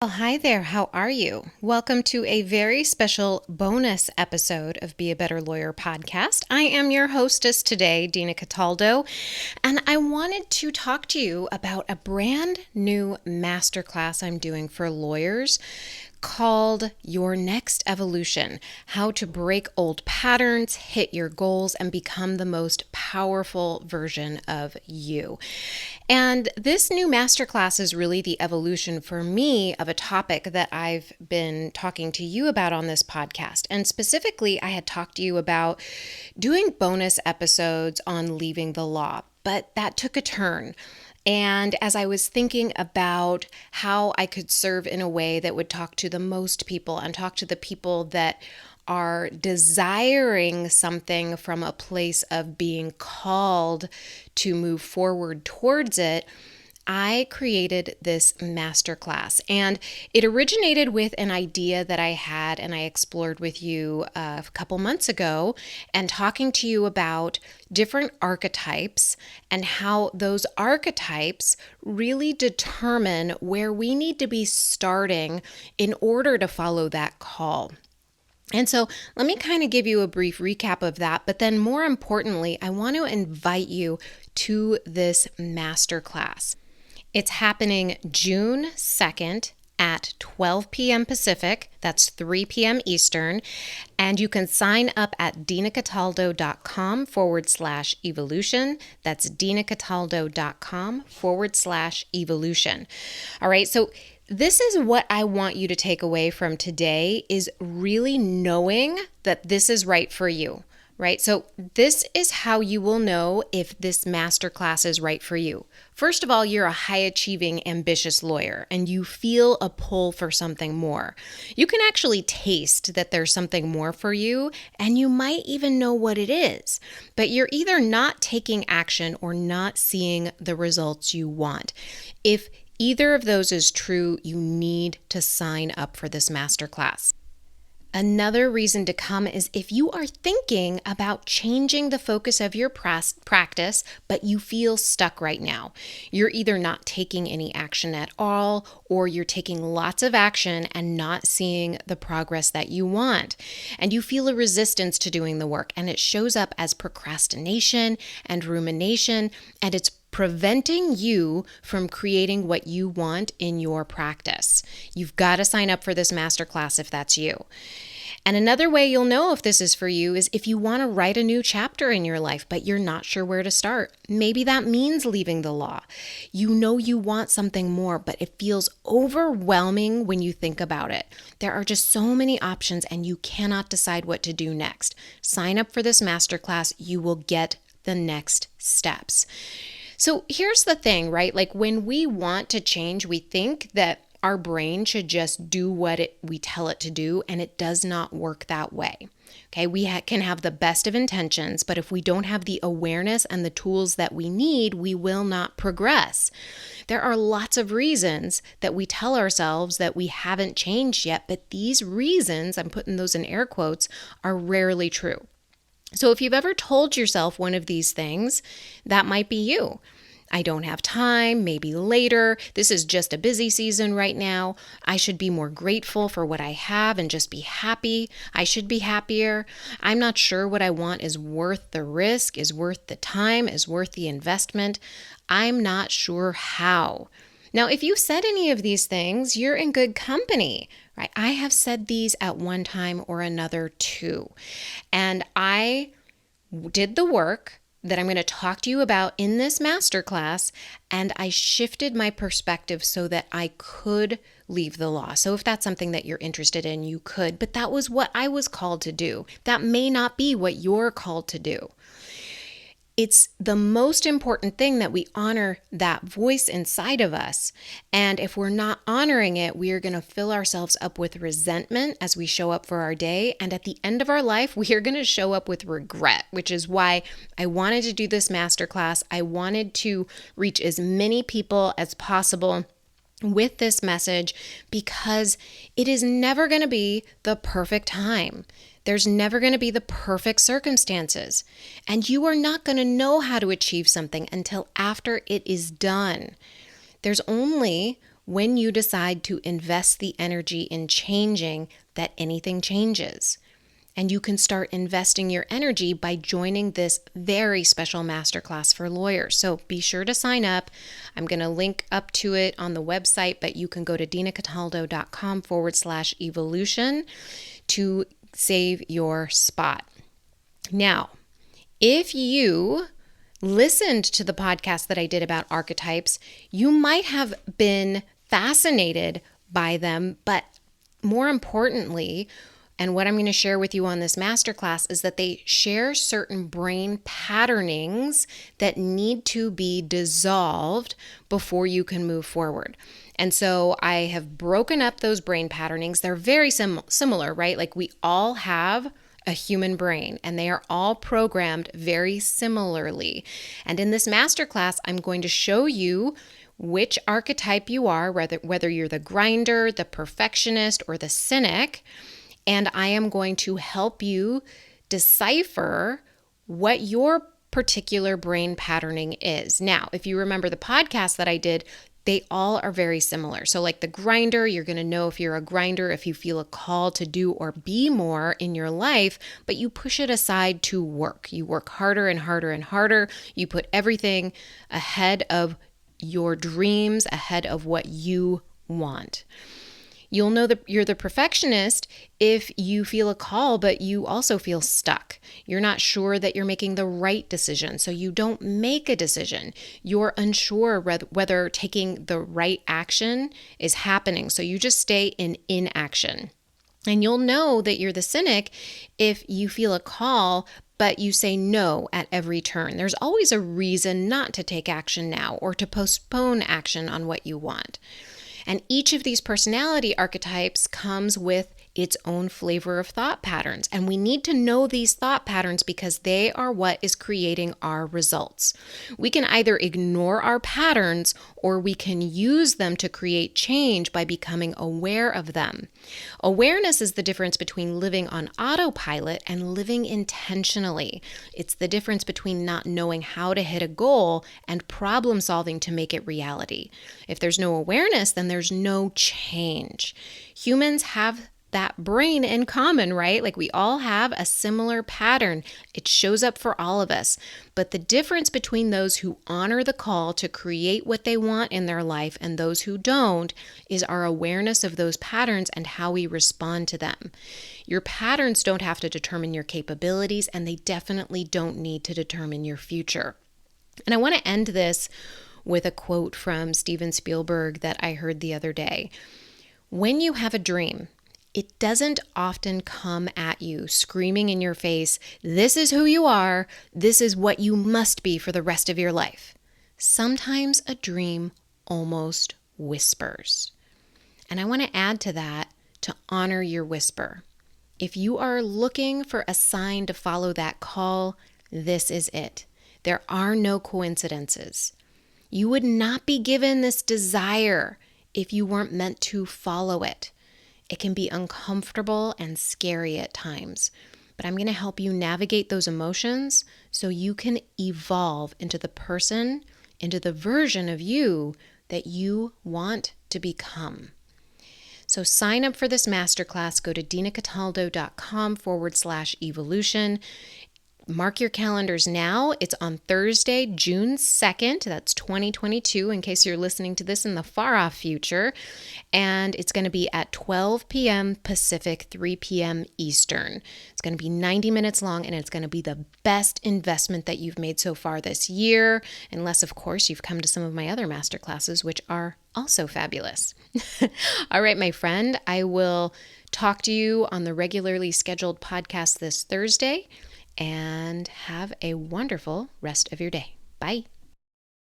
Well, hi there. How are you? Welcome to a very special bonus episode of Be a Better Lawyer podcast. I am your hostess today, Dina Cataldo, and I wanted to talk to you about a brand new masterclass I'm doing for lawyers called Your Next Evolution: How to Break Old Patterns, Hit Your Goals, and Become the Most Powerful Version of You. And this new masterclass is really the evolution for me of a topic that I've been talking to you about on this podcast. And specifically, I had talked to you about doing bonus episodes on leaving the law, but that took a turn. And as I was thinking about how I could serve in a way that would talk to the most people and talk to the people that are desiring something from a place of being called to move forward towards it, I created this masterclass. And it originated with an idea that I had and I explored with you a couple months ago, and talking to you about different archetypes and how those archetypes really determine where we need to be starting in order to follow that call. And so let me kind of give you a brief recap of that, but then more importantly, I want to invite you to this masterclass. It's happening June 2nd at 12 p.m. Pacific, that's 3 p.m. Eastern, and you can sign up at dinacataldo.com/evolution. That's dinacataldo.com/evolution. All right, so this is what I want you to take away from today, is really knowing that this is right for you. Right? So this is how you will know if this masterclass is right for you. First of all, you're a high-achieving, ambitious lawyer, and you feel a pull for something more. You can actually taste that there's something more for you, and you might even know what it is. But you're either not taking action or not seeing the results you want. If either of those is true, you need to sign up for this masterclass. Another reason to come is if you are thinking about changing the focus of your practice, but you feel stuck right now. You're either not taking any action at all, or you're taking lots of action and not seeing the progress that you want. And you feel a resistance to doing the work, and it shows up as procrastination and rumination, and it's preventing you from creating what you want in your practice. You've got to sign up for this masterclass if that's you. And another way you'll know if this is for you is if you want to write a new chapter in your life, but you're not sure where to start. Maybe that means leaving the law. You know you want something more, but it feels overwhelming when you think about it. There are just so many options and you cannot decide what to do next. Sign up for this masterclass. You will get the next steps. So here's the thing, right? Like when we want to change, we think that our brain should just do what we tell it to do, and it does not work that way. Okay, we can have the best of intentions, but if we don't have the awareness and the tools that we need, we will not progress. There are lots of reasons that we tell ourselves that we haven't changed yet, but these reasons, I'm putting those in air quotes, are rarely true. So if you've ever told yourself one of these things, that might be you. I don't have time, maybe later. This is just a busy season right now. I should be more grateful for what I have and just be happy. I should be happier. I'm not sure what I want is worth the risk, is worth the time, is worth the investment. I'm not sure how. Now, if you said any of these things, you're in good company, right? I have said these at one time or another too. And I did the work that I'm going to talk to you about in this masterclass, and I shifted my perspective so that I could leave the law. So if that's something that you're interested in, you could, but that was what I was called to do. That may not be what you're called to do. It's the most important thing that we honor that voice inside of us. And if we're not honoring it, we are going to fill ourselves up with resentment as we show up for our day. And at the end of our life, we are going to show up with regret, which is why I wanted to do this masterclass. I wanted to reach as many people as possible with this message, because it is never going to be the perfect time. There's never going to be the perfect circumstances, and you are not going to know how to achieve something until after it is done. There's only when you decide to invest the energy in changing, that anything changes. And you can start investing your energy by joining this very special masterclass for lawyers. So be sure to sign up. I'm going to link up to it on the website, but you can go to dinacataldo.com/evolution to save your spot. Now, if you listened to the podcast that I did about archetypes, you might have been fascinated by them, but more importantly, and what I'm going to share with you on this masterclass is that they share certain brain patternings that need to be dissolved before you can move forward. And so I have broken up those brain patternings. They're very similar, right? Like we all have a human brain and they are all programmed very similarly. And in this masterclass, I'm going to show you which archetype you are, whether you're the grinder, the perfectionist, or the cynic. And I am going to help you decipher what your particular brain patterning is. Now, if you remember the podcast that I did, they all are very similar. So like the grinder, you're going to know if you're a grinder, if you feel a call to do or be more in your life, but you push it aside to work. You work harder and harder and harder. You put everything ahead of your dreams, ahead of what you want. You'll know that you're the perfectionist if you feel a call, but you also feel stuck. You're not sure that you're making the right decision, so you don't make a decision. You're unsure whether taking the right action is happening, so you just stay in inaction. And you'll know that you're the cynic if you feel a call, but you say no at every turn. There's always a reason not to take action now or to postpone action on what you want. And each of these personality archetypes comes with its own flavor of thought patterns. And we need to know these thought patterns because they are what is creating our results. We can either ignore our patterns or we can use them to create change by becoming aware of them. Awareness is the difference between living on autopilot and living intentionally. It's the difference between not knowing how to hit a goal and problem solving to make it reality. If there's no awareness, then there's no change. Humans have that brain in common, right? Like we all have a similar pattern. It shows up for all of us. But the difference between those who honor the call to create what they want in their life and those who don't is our awareness of those patterns and how we respond to them. Your patterns don't have to determine your capabilities, and they definitely don't need to determine your future. And I want to end this with a quote from Steven Spielberg that I heard the other day. When you have a dream, it doesn't often come at you screaming in your face, this is who you are, this is what you must be for the rest of your life. Sometimes a dream almost whispers. And I want to add to that to honor your whisper. If you are looking for a sign to follow that call, this is it. There are no coincidences. You would not be given this desire if you weren't meant to follow it. It can be uncomfortable and scary at times, but I'm going to help you navigate those emotions so you can evolve into the person, into the version of you that you want to become. So sign up for this masterclass. Go to dinacataldo.com/evolution. Mark your calendars now. It's on Thursday, June 2nd. That's 2022, in case you're listening to this in the far-off future. And it's going to be at 12 p.m. Pacific, 3 p.m. Eastern. It's going to be 90 minutes long, and it's going to be the best investment that you've made so far this year, unless, of course, you've come to some of my other masterclasses, which are also fabulous. All right, my friend, I will talk to you on the regularly scheduled podcast this Thursday. And have a wonderful rest of your day. Bye.